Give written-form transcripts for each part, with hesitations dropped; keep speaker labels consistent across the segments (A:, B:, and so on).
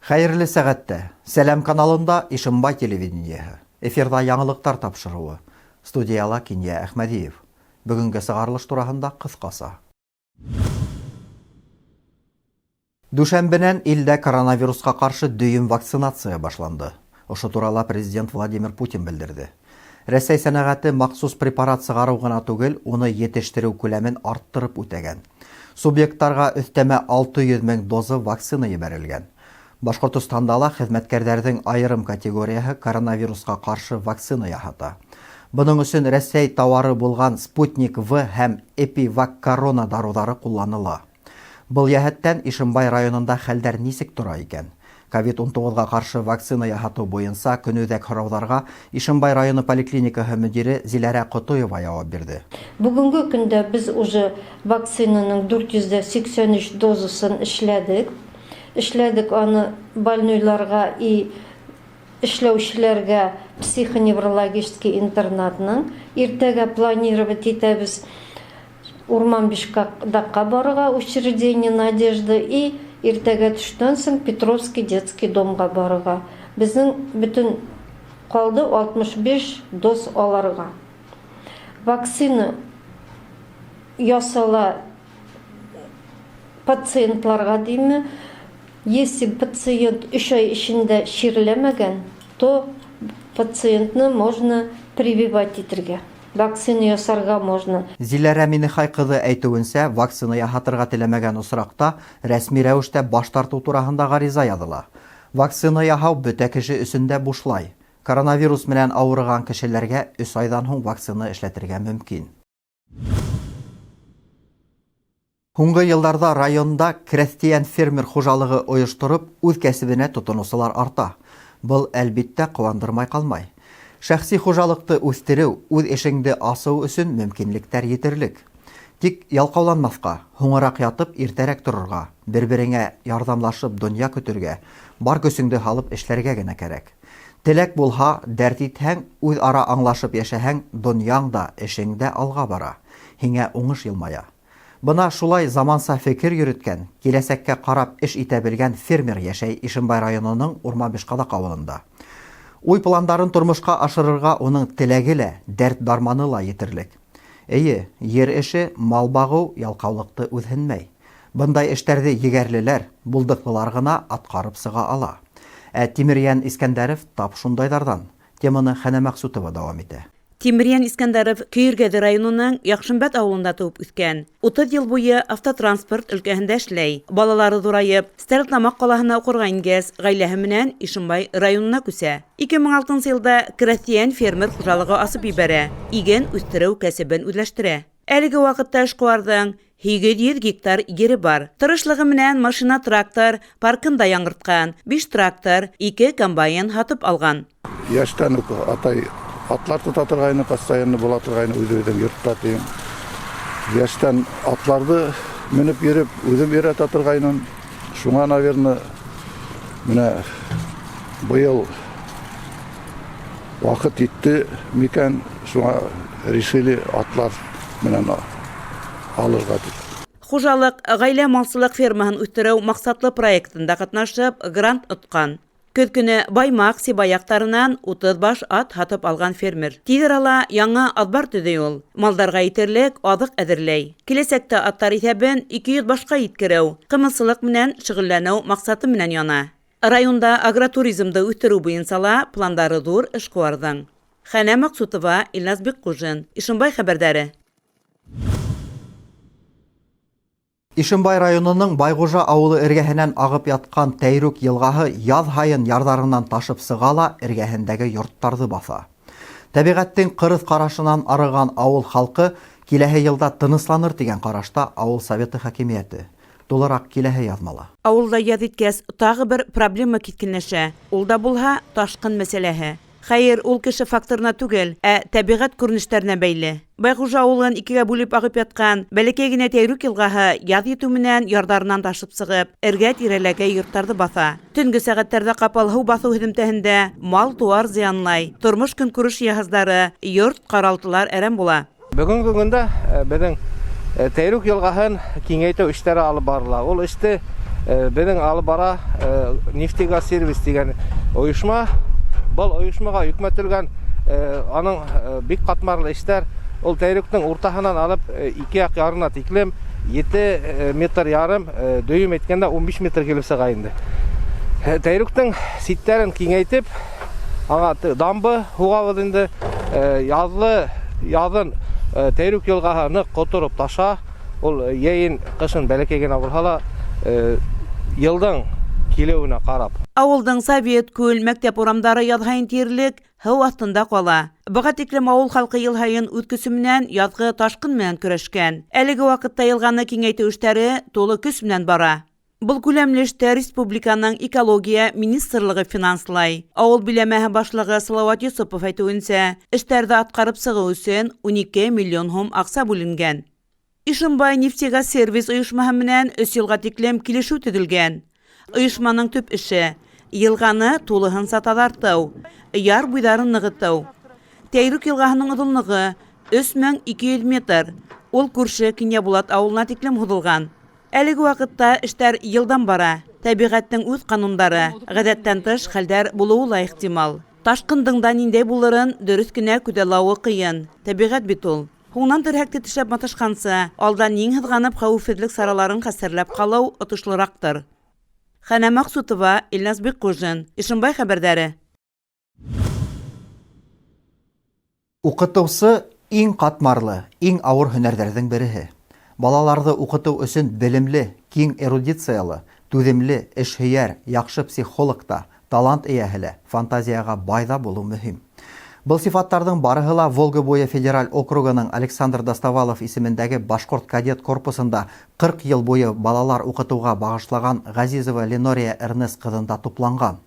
A: Хәерле сәгатьтә. Сәлам каналында Ишембай телевидениеһы. Эфирда яңылыктар тапшыруы. Студияла Киния Әхмәдиев. Бүгенге сыгарылыш тураһында кыскасы. Дүшәмбенән илдә коронавируска каршы дөйем вакцинация башланды. Ошо турала президент Владимир Путин белдерде. Рәсәй сәнәгате махсус препарат сыгару гына түгел, уны етештерү күләмен арттырып үтәгән. Субъекттарга өстәмә 600 000 доза вакцина ебәрелгән. Башкортостанда ла хезмәткәрләрнең айрым категорияһы коронавируска каршы вакцина яһата. Буның өчен Рәсәй товары булган Спутник В һәм Эпивак корона дарулары кулланыла. Был яһәттән Ишембай районында хәлдәр нисек тора икән? COVID-19-га каршы вакцина яһату буенча көнүҙәк һорауҙарға Ишембай районы поликлиникаһы мөдире Зиләрә Ҡотоева яуап бирде.
B: Бүгенге көндә без уже вакцинаның 483 дозасын эшләдек. Эшләдек аны больнойларга и эшләүчеләргә психоневрологический интернатның. Иртәгә планировать итәбез Урманбишкакка барырга учреждение Надежды и иртәгә төштән соң Петровский детский домга барырга. Безнең бөтен калды 65 доз аларга. Вакцина ясала пациентларга димме. Если пациент 3 ай эчендә ширләмәгән, то пациентны можно прививать итәргә. Вакцина ясарга можно.
A: Зиләрә Минихай кызы әйтүенсә, вакцина яһатырга теләмәгән осракта рәсми рәвештә баш тарту турасында гариза языла. Вакцина яһау бөтә кеше өчен дә бушлай. Коронавирус менән авырган кешеләргә 3 айдан һуң вакцина эшләтергә мөмкин. Һуңгы йылдарда районда крәстиян фермер хуҗалыгы оештырып, үз кәсебенә тотынусылар арта. Был әлбиттә куандырмай калмай. Шәхси хуҗалыкты үстерү, үз эшеңде асыу өчен мөмкинлектәр етерлек. Тик ялкауланмаска, һуңырак ятып, иртәрәк торырга, бер-береңә ярдәмлашып дөнья көтәргә, бар көсеңде халып эшләргә генә кирәк. Теләк булһа, дәрт итһәң, үз ара аңлашып яшәһәң, дөньяң да, эшең дә алга бара. Һиңә уңыш елмая. Бына шулай заманса фикер йөрөткән, киләсәккә карап эш итә белгән фермер яшәй Ишембай районының Урманбишкадак авылында. Уй пландарын тормышка ашырырга уның теләге лә, дәрт дарманы ла етерлек. Әйе, ер эше, мал багу, ялкаулыкты үҙһенмәй. Бындай эштәрҙе егәрлеләр, булдыҡлылар гына атҡарып сыға ала. Тимирйән Искәндәрев тап шундайҙарҙан. Теманы Хәнә Мәҡсүтова дауам итә.
C: Тимирйән Искәндәрев Көйөргәҙе районының Яҡшымбәт ауылында тыуып үҫкән. 30 йыл буйы автотранспорт өлкәһендә эшләй. Балалары ҙурайып, Стәрлетамаҡ ҡалаһына уҡырға ингәс, ғаиләһе менән Ишембай районына күсә. 2006 йылда крәҫтиән фермер хужалығы асып ебәрә, иген үҫтереү кәсебен үҙләштерә. Әлеге ваҡытта эшҡыуарҙың 800 гектар ере бар. Тырышлығы менән машина-трактор паркында яңыртҡан, 5 трактор, 2 комбайн һатып алған.
D: Яштан ук атай атлар тота торғайны, постоянно була торғайны үҙебеҙҙең йортта тием. Яштан атларҙы менеп йөрөп, үҙем өйрәтә торғайным. Шуңа, наверное, менә быйыл ваҡыт етте микән, шуңа решили атлар менән алырға дип.
C: Хужалык ғаилә малсылык фермаһын үҫтереү маҡсатлы проектында ҡатнашып, грант отҡан. Көҙ көнө Баймаҡ, Сибаяҡтарынан 30 баш ат һатып алған фермер. Тиҙ арала яңы аҙбар төҙөй ул. Малдарға етерлек аҙыҡ әҙерләй. Киләсәктә аттар иҫәбен 200 башҡа еткереү, ҡымыҙсылыҡ менән шөғөлләнеү маҡсаты менән яна. Районда агротуризмды үҫтереү буйынса ла пландары ҙур эшҡыуарҙың. Хәнә Мәҡсүтова, Илназ Бекҡужин, Ишембай хәбәрҙәре.
A: Ишембай районының Байгужа ауылы эргәһенән ағып ятҡан Тәйрүк йылғаһы яҙ һайын ярҙарынан ташып сыға ла эргәһендәге йорттарҙы баҫа. Тәбиғәттең ҡырыҫ ҡарашынан арыған ауыл халҡы киләһе йылда тынысланыр тигән ҡарашта ауыл советы хакимиәте. Тулыраҡ киләһе яҙмала.
C: Ауылда яҙ иткәс, тағы бер проблема киткенләшә. Ул да булһа ташҡын мәсьәләһе. Хәйер, ул кеше факторына түгел, тәбиғәт күренештәренә бәйле. Байгужа ауылын икегә бүлеп ағып ятҡан бәләкәй генә Тәйрүк йылғаһы яҙ етеү менән ярҙарынан ташып сығып, эргә-тирәләге йорттарҙы баҫа. Төнгө сәғәттәрҙә ҡапыл һыу баҫыу һөҙөмтәһендә мал-тыуар зыянлай, тормош-көнкүреш йыһаздары, йорт ҡаралтылар әрәм була.
E: Бөгөнгө көндә беҙҙең Тәйрүк йылғаһын киңәйтеү эштәре алып барыла. Ул эште Біздің алып бара нефтегаз сервис деген ойышма. Бұл ойышмаға үкметілген аның бик қатмарлы іштер. Ол тәйріктің ортахынан алып 2,5 ярына тиклем 7 метр ярым дөйім еткенде 15 метр келіп сағайынды. Тәйріктің ситтерін кеңейтіп, дамбы хуғавыдынды язын тәйрік елғағаны қотырып таша, ол ейін қышын бәлекеген абырхала елдің келеуіне қарап.
C: Ауылдың Совет, Көл, мәктеп урамдары ядғайын терлік хау астында қала. Бұға теклем ауыл халқы елхайын өткісімнен язғы ташқын менен күрешкен. Әлігі вақытта елғаны кеңейту іштері толы күс менен бара. Бұл күләмлі ішті республиканың экология министрлығы финанслай. Ауыл билемәһі башлығы Салават Юсупов әйтуінсә, іштәрді атқарып сығы үсен 12 миллион хом ақса бүлінген. Ишимбай нефтегаз сервис ұйышмаһы менән 3 елға теклем килешү төҙөлгән. Ұйышманың төп іше елғаны тулыһын саталартау, яр буйдарын нығытау. Тәйрік елғаһының ұҙынлығы 3200 метр. Ол күрше Кинйәбулат ауылына теклем һуҙылған. Әлігі вақытта іштәр елдан бара. Тәбиғәттің үҙ ҡанундары, ғәҙәттән тыш хәлдәр булыуы ла ихтимал. Ташҡындың да ниндәй булырын дөрөҫ кенә күҙаллауы ҡыйын. Тәбиғәт бит ул. Һуңнан терһәкте тешләп маташҡансы, алдан ең һыҙғанып хәүефһеҙлек сараларын хәстәрләп ҡалыу отошлораҡтыр. Хәнә Мaqсутова, Илназ Бекҡужин, Ишимбай хәбәрҙәре.
A: Уҡытыусы иң ҡатмарлы, иң ауыр һөнәрҙәрҙең береһе. Балаларҙы уҡытыу өсөн белемле, киң эрудициялы, түҙемле, эшһөйәр, яҡшы психологта, талант эйәһе лә, фантазияға байҙа булыу мөһим. Был сифаттарҙың барыһы ла Волга буйы федераль округының Александр Доставалов исемендәге башҡорт кадет корпусында 40 йыл буйы балалар уҡытыуға бағышлаған Ғазизова Ленория Эрнес ҡыҙында тупланған.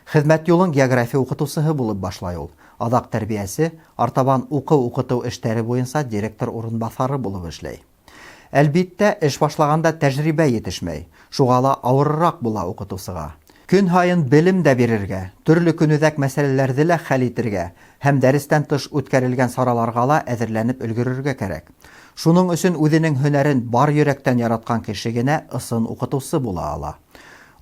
A: Хеҙмәт юлын география уҡытыусыһы булып башлай ул. Аҙаҡ тәрбиәсе, артабан уҡыу-уҡытыу эштәре буйынса директор урынбаҫары булып эшләй. Әлбиттә, эш башлағанда тәжрибә етешмәй. Шуға ла ауырыраҡ була уҡытыусыға. Көн һайын белем дә бирергә, төрлө көнүҙәк мәсьәләләрҙе лә хәл итергә һәм дәрестән тыш үткәрелгән сараларға ла әҙерләнеп өлгөрөргә кәрәк. Шуның өсөн үҙенең һөнәрен бар йөрәктән яратҡан кеше генә ысын уҡытыусы була ала.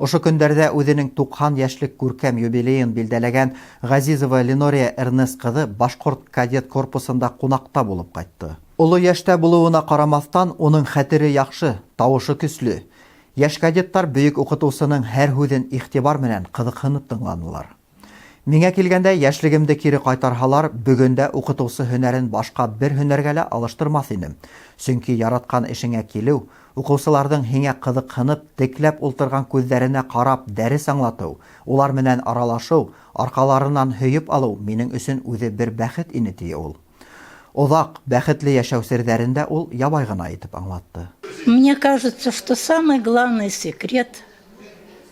A: Ошо көндәрҙә үҙенең 90 йәшлек күркәм юбилейын билдәләгән Ғазизова Ленория Эрнес ҡыҙы башҡорт кадет корпусында ҡунаҡта булып ҡайтты. Оло йәштә булыуына ҡарамаҫтан, уның хәтере яҡшы, тауышы көслө. Йәш кадеттар бөйөк уҡытыусының һәр һүҙен иғтибар менән ҡыҙыҡһынып тыңланылар. Миңә килгәндә йәшлегемде кире ҡайтарһалар, бөгөндә уҡытыусы һөнәрен башҡа бер һөнәргә лә алыштырмаҫ инем. Сөнки яратҡан эшеңә килеү, уҡыусыларҙың һиңә ҡыҙыҡһынып, текләп ултырған күҙҙәренә ҡарап дәрес аңлатыу, улар менән аралашыу, арҡаларынан һөйөп алыу минең өсөн үҙе бер бәхет ине тие ул. Оҙаҡ, бәхетле йәшәү серҙәрендә ул ябай ғына итеп аңлатты.
F: Мне кажется, что самый главный секрет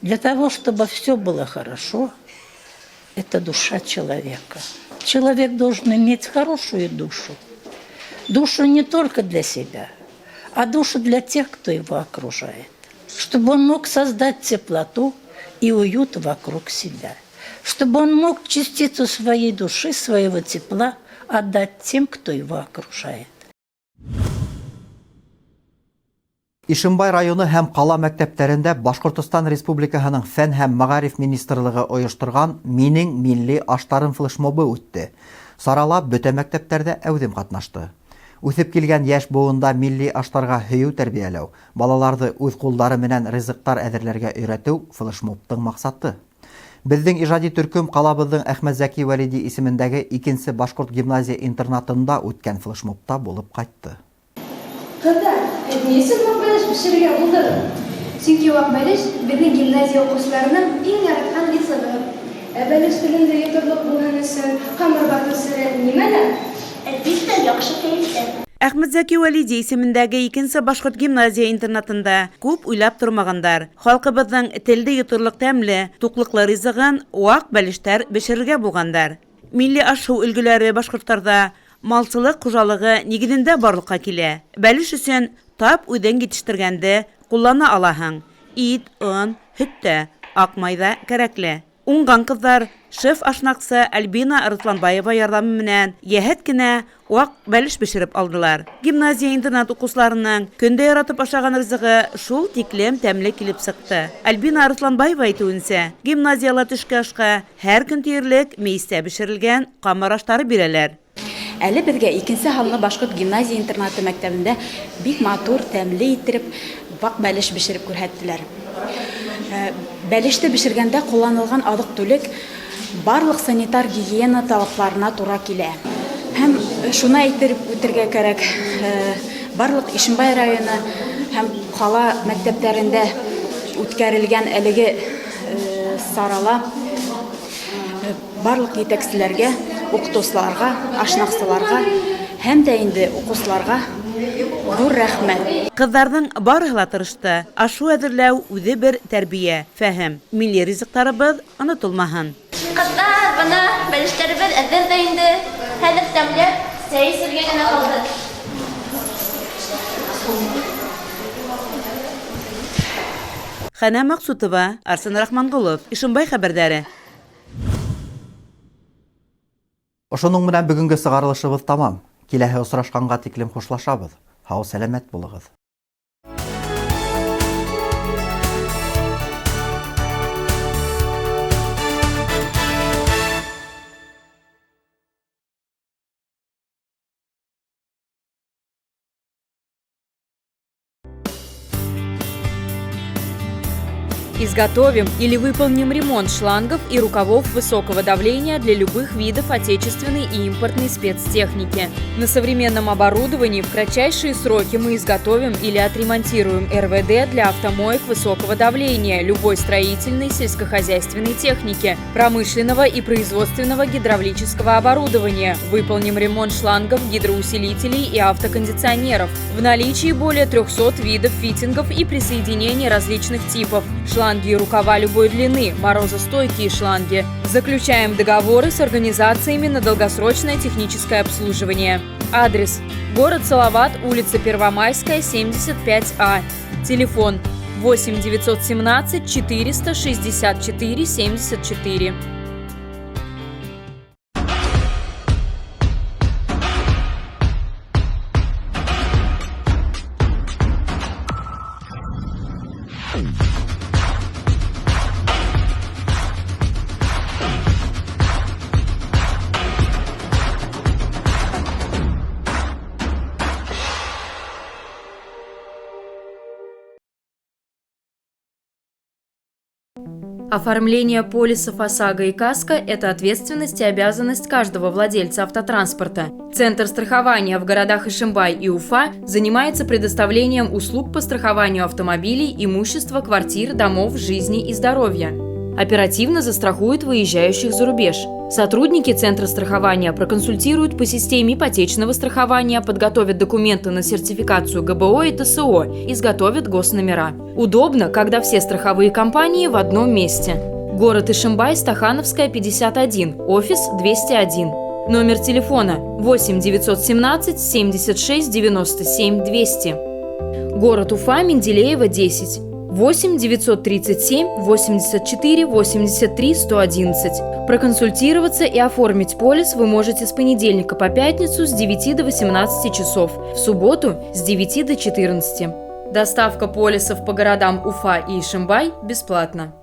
F: для того, чтобы все было хорошо, это душа человека. Человек должен иметь хорошую душу. Душу не только для себя, а душу для тех, кто его окружает. Чтобы он мог создать теплоту и уют вокруг себя. Чтобы он мог частицу своей души, своего тепла отдать тем, кто его окружает.
A: Ишимбай районы һәм ҡала мәктәптәрендә Башҡортостан Республикаһының Фән һәм мәғариф министрлығы ойошторған «Минең милли аштарым» флешмобы үтте. Сарала бөтә мәктәптәрҙә әүҙем ҡатнашты. Үҫеп килгән йәш быуында милли аштарға һөйөү тәрбиәләү, балаларҙы үҙ ҡулдары менән ризыҡтар әҙерләргә өйрәтеү флешмобтың маҡсаты. Беҙҙең ижади төркөм ҡалабыҙҙың Әхмәтзәки Вәлиди исемендәге 2-нсе башҡорт гимназия интернатында үткән флешмобта булып ҡайтты.
G: Ҡыҙҙар, һеҙ ни өсөн ваҡ бәлеш бешерергә булдығыҙ? Сөнки ваҡ бәлеш беҙҙең гимназия уҡыусыларының иң яратҡан ризығы. Бәлеш телендә йоторлоҡ булһын өсөн ҡамыр батыу сере нимәлә? Әлбиттә, яҡшы кәйефтә.
C: Әхмәтзәки Вәлиди исемендәге 2-нсе башҡорт гимназия интернатында күп уйлап тормағандар. Халҡыбыҙҙың телде йоторлоҡ тәмле, туҡлыҡлы ризығын ваҡ бәлештәр бешерергә булғандар. Милли аш-һыу өлгөләре башҡорттарҙа малсылыҡ хужалығы нигеҙендә барлыҡҡа килә. Бәлеш өсөн тап үҙең етештергәнде ҡуллана алаһың. Ит, он, һөттә, аҡ майҙа кәрәкле. Уңган кызлар шеф ашнаксы Альбина Арысланбаева ярдәме менән яһәт кенә вак бәлеш бешереп алдылар. Гимназия-интернат укучыларының көндә яратып ашаган ризыгы шул тиклем тәмле килеп сыкты. Альбина Арысланбаева әйтүенсә, гимназиялар төшкә ашка һәр көн тиерлек мейестә бешерелгән камыр ашлары бирәләр.
H: Әле безгә икенче һанлы башкорт гимназия-интернаты мәктәбендә бик матур, тәмле иттереп вак бәлеш бешереп күрһәттеләр. Бәлеште бешергәндә кулланылган азык-түлек барлык санитар гигиена талапларына туры килә. Һәм шуны әйтеп үтәргә кирәк, барлык Ишембай районы һәм кала мәктәпләрендә үткәрелгән әлеге сарала барлык җитәкчеләргә, укытучыларга, ашнакчыларга һәм дә инде укучыларга зур рәхмәт.
C: Кызларның барыһы ла тырышты. Ашу әзерләү үзе бер тәрбия, фәһем. Милли ризыктарыбыз онытылмаһын.
I: Кызлар, бына бәлешләребез әзер дә инде. Хәзер тәмләп, сәй сөргә генә калды.
C: Хәнә Максутова, Арсен Рахмангулов, Ишембай хәбәрдәре.
A: Ошоның менән бүгенге сыгарылышыбыз тамам. Киләһе осрашканга тиклем хушлашабыз. Һау сәламәт булыгыз.
J: Изготовим или выполним ремонт шлангов и рукавов высокого давления для любых видов отечественной и импортной спецтехники. На современном оборудовании в кратчайшие сроки мы изготовим или отремонтируем РВД для автомоек высокого давления, любой строительной, сельскохозяйственной техники, промышленного и производственного гидравлического оборудования. Выполним ремонт шлангов, гидроусилителей и автокондиционеров. В наличии более 300 видов фитингов и присоединений различных типов. Шланги и рукава любой длины, морозостойкие шланги. Заключаем договоры с организациями на долгосрочное техническое обслуживание. Адрес: город Салават, улица Первомайская, 75А. Телефон: 8 917 464 74. Оформление полисов ОСАГО и КАСКО – это ответственность и обязанность каждого владельца автотранспорта. Центр страхования в городах Ишимбай и Уфа занимается предоставлением услуг по страхованию автомобилей, имущества, квартир, домов, жизни и здоровья. Оперативно застрахуют выезжающих за рубеж. Сотрудники Центра страхования проконсультируют по системе ипотечного страхования, подготовят документы на сертификацию ГБО и ТСО, изготовят госномера. Удобно, когда все страховые компании в одном месте. Город Ишимбай, Стахановская, 51, офис 201. Номер телефона 8 917 76 97 200. Город Уфа, Менделеева, 10. 8 937 84 83 111. Проконсультироваться и оформить полис вы можете с понедельника по пятницу с 9 до 18 часов, в субботу с 9 до 14. Доставка полисов по городам Уфа и Ишимбай бесплатна.